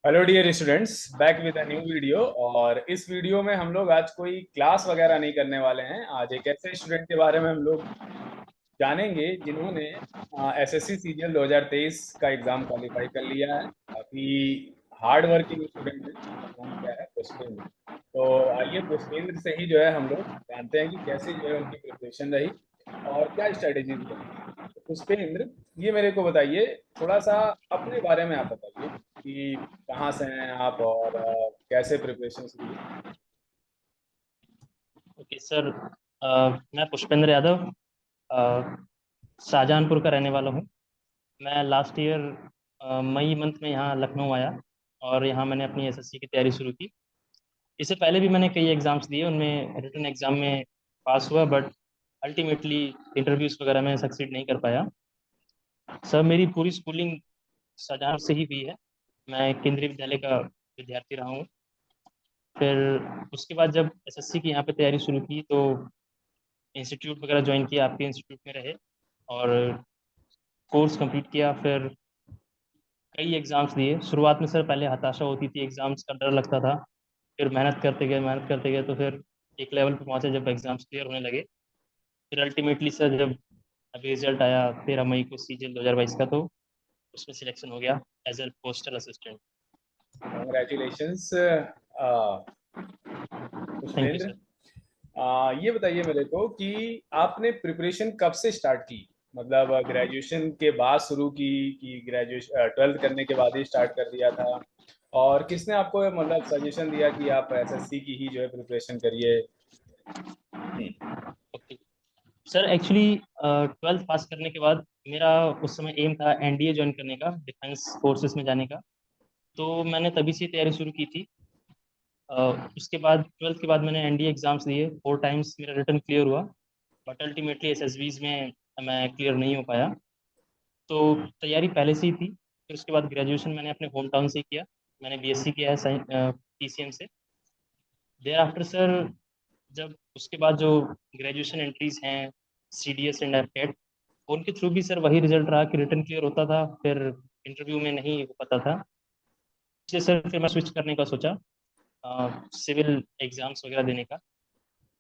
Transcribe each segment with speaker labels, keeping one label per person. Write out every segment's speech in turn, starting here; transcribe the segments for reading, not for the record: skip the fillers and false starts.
Speaker 1: Hello dear students, back with a new video. और इस video में हम लोग आज कोई क्लास वगैरह नहीं करने वाले हैं। आज एक ऐसे स्टूडेंट के बारे में हम लोग जानेंगे जिन्होंने एसएससी सीजीएल 2023 का एग्जाम क्वालिफाई कर लिया है। काफी हार्ड वर्किंग स्टूडेंट है। उनका नाम क्या है? पुष्पेंद्र। तो आइए पुष्पेंद्र से ही जो है हम लोग जानते हैं कि कैसे जो है उनकी प्रिपरेशन रही और क्या स्ट्रेटेजीज रही। तो पुष्पेंद्र, ये मेरे को बताइए, थोड़ा सा अपने बारे में आप बताइए कि कहाँ से हैं आप और कैसे प्रिपरेशन शुरू हुई।
Speaker 2: Okay sir. मैं पुष्पेंद्र यादव शाहजहांपुर का रहने वाला हूँ। मैं लास्ट ईयर मई मंथ में यहाँ लखनऊ आया और यहाँ मैंने अपनी एसएससी की तैयारी शुरू की। इससे पहले भी मैंने कई एग्ज़ाम्स दिए, उनमें रिटन एग्ज़ाम में पास हुआ, बट अल्टीमेटली इंटरव्यूज़ वगैरह में सक्सीड नहीं कर पाया। सर, मेरी पूरी स्कूलिंग शाहजहां से ही हुई है। मैं केंद्रीय विद्यालय का विद्यार्थी रहा हूँ। फिर उसके बाद जब एसएससी की यहाँ पे तैयारी शुरू की तो इंस्टीट्यूट वगैरह ज्वाइन किया, आपके इंस्टीट्यूट में रहे और कोर्स कंप्लीट किया। फिर कई एग्ज़ाम्स दिए। शुरुआत में सर पहले हताशा होती थी, एग्ज़ाम्स का डर लगता था। फिर मेहनत करते गए तो फिर एक लेवल पे पहुंचे जब एग्ज़ाम्स क्लियर होने लगे। फिर अल्टीमेटली सर जब अभी रिजल्ट आया 13 मई को सीजीएल 2022 का, तो उसमें सिलेक्शन हो गया as a postal assistant.
Speaker 1: Congratulations
Speaker 2: thank you
Speaker 1: Pushpendra.
Speaker 2: Sir.
Speaker 1: ये बताइए मेरे को कि आपने प्रिपरेशन कब से स्टार्ट की? मतलब ग्रेजुएशन के बाद शुरू की कि ग्रेजुएशन 12th करने के बाद ही स्टार्ट कर दिया था? और किसने आपको मतलब सजेशन दिया कि आप एसएससी की ही जो है प्रिपरेशन करिए?
Speaker 2: ओके सर, एक्चुअली 12th पास करने के बाद मेरा उस समय एम था एनडीए ज्वाइन करने का, डिफेंस फोर्सेस में जाने का। तो मैंने तभी से तैयारी शुरू की थी। उसके बाद 12th के बाद मैंने एनडीए एग्जाम्स दिए, 4 टाइम्स मेरा रिटर्न क्लियर हुआ, बट अल्टीमेटली एसएसबीज में मैं क्लियर नहीं हो पाया। तो तैयारी पहले से ही थी। फिर उसके बाद ग्रेजुएशन मैंने अपने होम टाउन से ही किया। मैंने बीएससी किया है पीसीएम से। देयर आफ्टर सर, जब उसके बाद जो ग्रेजुएशन एंट्रीज हैं सीडीएस एंड एफकेट, उनके थ्रू भी सर वही रिजल्ट रहा कि रिटर्न क्लियर होता था, फिर इंटरव्यू में नहीं हो पाता था। इसलिए सर फिर मैं स्विच करने का सोचा, सिविल एग्जाम्स वगैरह देने का।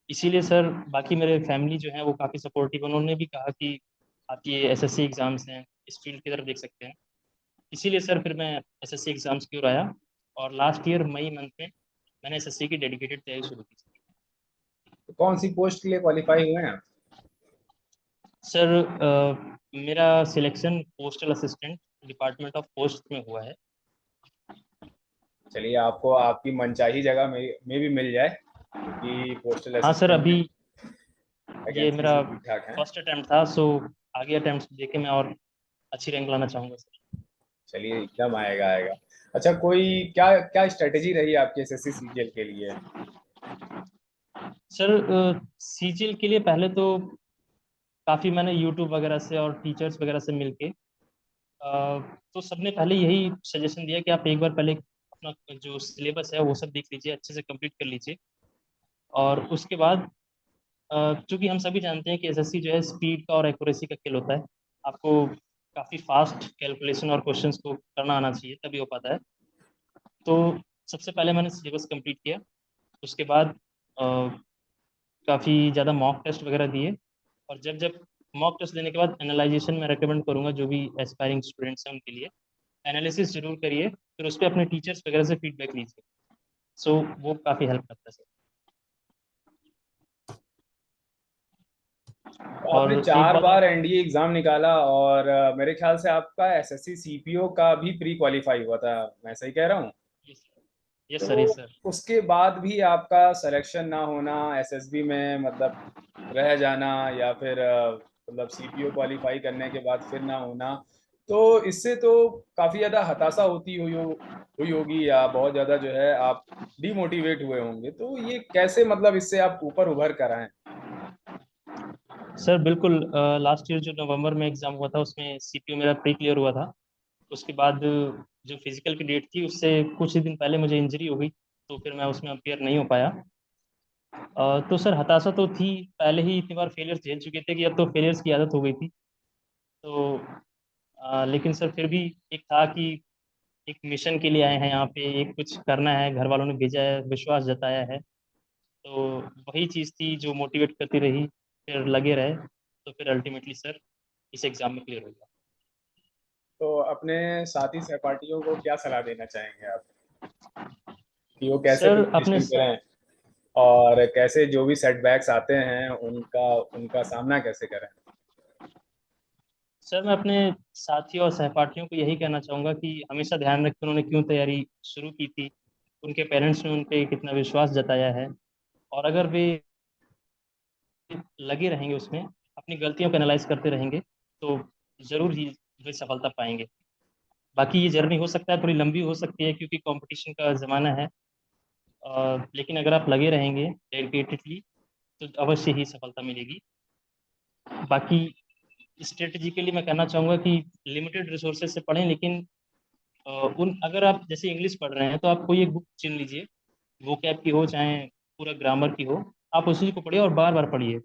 Speaker 2: इसीलिए सर बाकी मेरे फैमिली जो है वो काफ़ी सपोर्टिव, उन्होंने भी कहा कि आप ये एसएससी एग्ज़ाम्स हैं, इस फील्ड की तरफ देख सकते हैं। इसीलिए सर फिर मैं एसएससी एग्ज़ाम्स की ओर आया और लास्ट ईयर मई मंथ में मैंने एसएससी की डेडिकेटेड तैयारी शुरू की।
Speaker 1: तो कौन सी पोस्ट के लिए क्वालिफाई हुए हैं आप?
Speaker 2: सर मेरा selection postal assistant department of post में हुआ है।
Speaker 1: चलिए, आपको आपकी मनचाही जगह में भी मिल जाए, क्योंकि पोस्टल
Speaker 2: हाँ सर,
Speaker 1: असिस्टेंट में
Speaker 2: अभी ये
Speaker 1: वैकेंसीज
Speaker 2: मेरा
Speaker 1: भी ठीक ठाक हैं।
Speaker 2: फर्स्ट अटेम्प्ट था, सो आगे अटेम्प्ट देके मैं और अच्छी रैंक लाना चाहूँगा सर।
Speaker 1: चलिए, एकदम आएगा आएगा। अच्छा, कोई क्या क्या स्ट्रेटेजी रही आपकी एसएससी सीजीएल के लिए?
Speaker 2: सर सीजीएल के लिए पहले तो काफ़ी मैंने यूट्यूब वगैरह से और टीचर्स वगैरह से मिलके तो सबने पहले यही सजेशन दिया कि आप एक बार पहले अपना जो सिलेबस है वो सब देख लीजिए, अच्छे से कंप्लीट कर लीजिए। और उसके बाद चूंकि हम सभी जानते हैं कि एसएससी जो है स्पीड का और एक्यूरेसी का खेल होता है। आपको काफ़ी फास्ट कैलकुलेशन और क्वेश्चंस को करना आना चाहिए, तभी हो पाता है। तो सबसे पहले मैंने सिलेबस कंप्लीट किया। उसके बाद काफ़ी ज़्यादा मॉक टेस्ट वगैरह दिए। और जब जब मॉक टेस्ट देने के बाद एनालाइजेशन मैं रेकमेंड करूंगा जो भी एस्पायरिंग स्टूडेंट्स हैं उनके लिए, एनालिसिस जरूर करिए, फिर उस पर अपने टीचर्स वगैरह से फीडबैक लीजिए। सो वो काफ़ी हेल्प करता है सर।
Speaker 1: तो आपने
Speaker 2: और एक
Speaker 1: चार
Speaker 2: बात
Speaker 1: बार
Speaker 2: और।
Speaker 1: एनडीए एग्जाम निकाला और मेरे ख्याल से आपका एसएससी सीपीओ का भी प्री क्वालिफाई हुआ था। मैं सही कह रहा हूँ?
Speaker 2: यस सर,
Speaker 1: तो
Speaker 2: यस सर।
Speaker 1: उसके बाद भी आपका सिलेक्शन ना होना एसएसबी में, मतलब रह जाना, या फिर मतलब सीपीओ क्वालिफाई करने के बाद फिर ना होना, तो इससे तो काफी ज्यादा हताशा हुई होगी, या बहुत ज्यादा जो है आप डिमोटिवेट हुए होंगे। तो ये कैसे, मतलब इससे आप ऊपर उभर कर आए?
Speaker 2: सर बिल्कुल, लास्ट ईयर जो नवंबर में एग्ज़ाम हुआ था उसमें सीपीयू मेरा प्री क्लियर हुआ था। उसके बाद जो फिजिकल की डेट थी उससे कुछ ही दिन पहले मुझे इंजरी हो गई, तो फिर मैं उसमें अपियर नहीं हो पाया। तो सर हताशा तो थी, पहले ही इतनी बार फेलियर्स झेल चुके थे कि अब तो फेलियर्स की आदत हो गई थी। तो लेकिन सर फिर भी एक था कि एक मिशन के लिए आए हैं यहाँ पे, एक कुछ करना है, घर वालों ने भेजा है, विश्वास जताया है, तो वही चीज़ थी जो मोटिवेट करती रही, फिर लगे रहे, तो फिर अल्टीमेटली सर इस एग्ज़ाम में क्लियर हो गया।
Speaker 1: तो अपने साथी सहपाठियों को क्या सलाह देना चाहेंगे आप कि वो कैसे
Speaker 2: सर अपने
Speaker 1: प्रिपरेशन करें और कैसे जो भी सेटबैक्स आते हैं उनका उनका सामना कैसे करें?
Speaker 2: सर मैं अपने साथियों और सहपाठियों को यही कहना चाहूँगा कि हमेशा ध्यान रखें उन्होंने क्यों तैयारी शुरू की थी, उनके पेरेंट्स ने उन पे कितना विश्वास जताया है, और अगर वे लगे रहेंगे उसमें, अपनी गलतियों को एनालाइज करते रहेंगे, तो ज़रूर ही वे सफलता पाएंगे। बाकी ये जर्नी हो सकता है थोड़ी लंबी हो सकती है क्योंकि कंपटीशन का ज़माना है, लेकिन अगर आप लगे रहेंगे डेडिकेटेडली तो अवश्य ही सफलता मिलेगी। बाकी स्ट्रेटेजिकली मैं कहना चाहूँगा कि लिमिटेड रिसोर्सेज से पढ़ें, लेकिन उन अगर आप जैसे इंग्लिश पढ़ रहे हैं तो आप कोई एक बुक चुन लीजिए, वोकैब की हो चाहे पूरा ग्रामर की हो, आप उसी को पढ़िए और बार बार पढ़िए।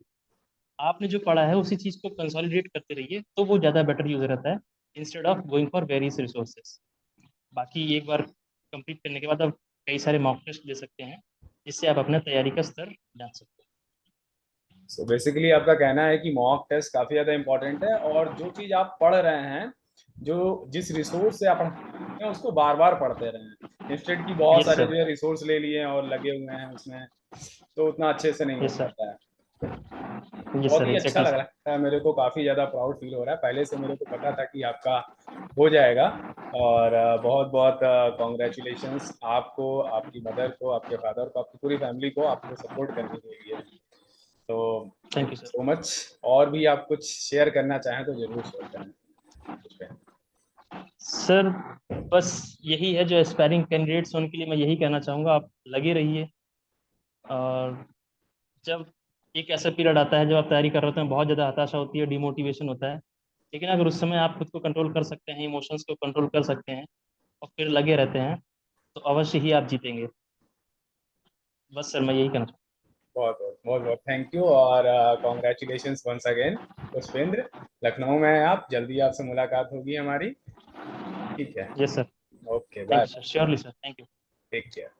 Speaker 2: आपने जो पढ़ा है उसी चीज़ को कंसोलिडेट करते रहिए, तो वो ज़्यादा बेटर यूज रहता है instead of going for various resources. बाकी एक बार कंप्लीट करने के बाद आप कई सारे मॉक टेस्ट दे सकते हैं, जिससे आप अपना तैयारी का स्तर जान सकते
Speaker 1: सो बेसिकली आपका कहना है कि मॉक टेस्ट काफी ज्यादा इंपॉर्टेंट है और जो चीज आप पढ़ रहे हैं, जो जिस रिसोर्स से आप पढ़ रहे हैं उसको बार बार पढ़ते रहें, इंस्टेड की
Speaker 2: हैं।
Speaker 1: बहुत
Speaker 2: यस
Speaker 1: सारे
Speaker 2: सर।
Speaker 1: जो है रिसोर्स ले लिए हैं और लगे हुए हैं उसमें, तो उतना अच्छे से नहीं हो
Speaker 2: यस सर।
Speaker 1: पाता है।
Speaker 2: यस
Speaker 1: बहुत
Speaker 2: सर,
Speaker 1: ही अच्छा
Speaker 2: एग्जैक्टली
Speaker 1: लग
Speaker 2: सर।
Speaker 1: रहा है, मेरे को काफी ज्यादा प्राउड फील हो रहा है, पहले से मेरे को पता था कि आपका हो जाएगा। और बहुत बहुत कॉन्ग्रेचुलेशंस आपको, आपकी मदर को, आपके फादर को, आपकी पूरी फैमिली को आपको सपोर्ट करने के लिए। तो thank
Speaker 2: thank
Speaker 1: you
Speaker 2: you sir.
Speaker 1: So much. और भी आप कुछ शेयर करना चाहें तो जरूर शेयर करें कुछ पे।
Speaker 2: सर बस यही है, जो एस्पायरिंग कैंडिडेट्स हैं उनके लिए मैं यही कहना चाहूँगा, आप लगे रहिए। और जब एक ऐसा पीरियड आता है जब आप तैयारी कर रहे होते हैं, बहुत ज़्यादा हताशा होती है, डिमोटिवेशन होता है, लेकिन अगर उस समय आप खुद को कंट्रोल कर सकते हैं, इमोशंस को कंट्रोल कर सकते हैं और फिर लगे रहते हैं, तो अवश्य ही आप जीतेंगे। बस सर मैं यही कहना चाहूँगा।
Speaker 1: बहुत बहुत बहुत बहुत थैंक यू और congratulations once again Pushpendra. Lucknow में हैं आप, जल्दी आपसे मुलाकात होगी हमारी। ठीक है।
Speaker 2: Yes sir.
Speaker 1: Okay,
Speaker 2: thank
Speaker 1: bye.
Speaker 2: You sir, surely sir, thank you.
Speaker 1: Take care.